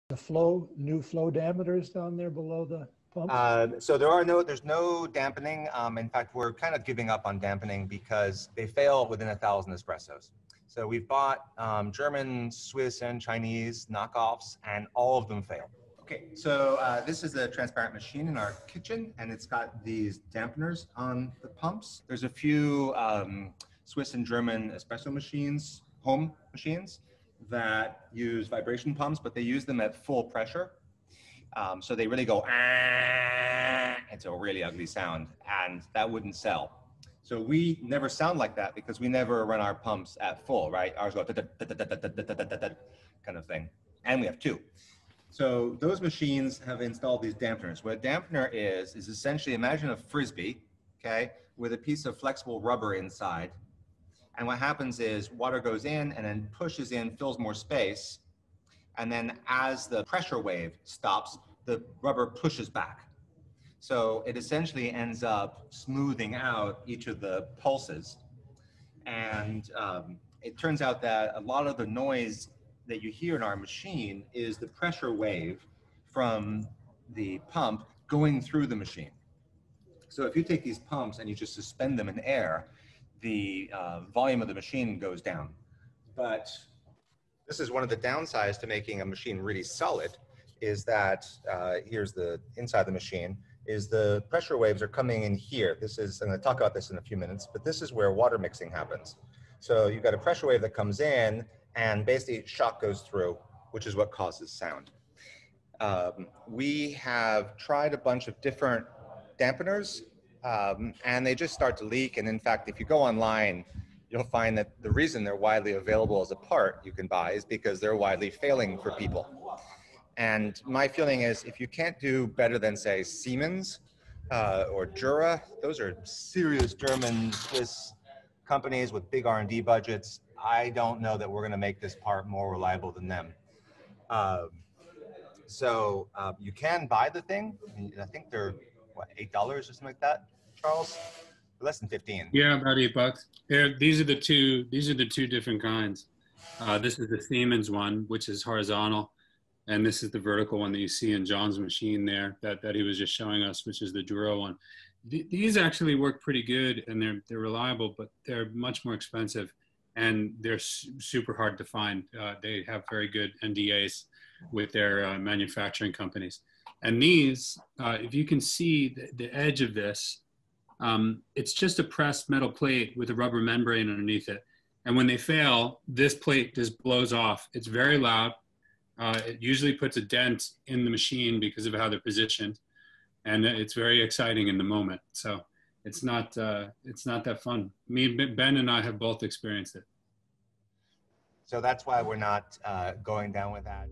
The new flow dampers down there below the pumps? So there's no dampening. In fact, we're kind of giving up on dampening because they fail within 1,000 espressos. So we've bought German, Swiss, and Chinese knockoffs, and all of them fail. Okay, so this is a transparent machine in our kitchen, and it's got these dampeners on the pumps. There's a few Swiss and German espresso machines, home machines, that use vibration pumps, but they use them at full pressure. So they really go, ah, it's a really ugly sound, and that wouldn't sell. So we never sound like that because we never run our pumps at full, right? Ours go kind of thing, and we have two. So those machines have installed these dampeners. What a dampener is essentially, imagine a Frisbee, okay, with a piece of flexible rubber inside. And what happens is water goes in and then pushes in, fills more space. And then as the pressure wave stops, the rubber pushes back. So it essentially ends up smoothing out each of the pulses. And it turns out that a lot of the noise that you hear in our machine is the pressure wave from the pump going through the machine. So if you take these pumps and you just suspend them in air, the volume of the machine goes down. But this is one of the downsides to making a machine really solid, is that here's the inside the machine, is the pressure waves are coming in here. This is, and I'll talk about this in a few minutes, but this is where water mixing happens. So you've got a pressure wave that comes in, and basically shock goes through, which is what causes sound. We have tried a bunch of different dampeners, and they just start to leak. And in fact, if you go online, you'll find that the reason they're widely available as a part you can buy is because they're widely failing for people. And my feeling is, if you can't do better than, say, Siemens or Jura, those are serious German, Swiss companies with big R&D budgets. I don't know that we're going to make this part more reliable than them. So you can buy the thing. I think they're, what, $8 or something like that, Charles? Less than 15. Yeah, about $8. These are the two different kinds. This is the Siemens one, which is horizontal, and this is the vertical one that you see in John's machine there that he was just showing us, which is the Duro one. These actually work pretty good, and they're reliable, but they're much more expensive, and they're super hard to find. They have very good NDAs with their manufacturing companies. And these, if you can see the edge of this, it's just a pressed metal plate with a rubber membrane underneath it. And when they fail, this plate just blows off. It's very loud. It usually puts a dent in the machine because of how they're positioned. And it's very exciting in the moment. So it's not that fun. Ben and I have both experienced it. So that's why we're not going down with that.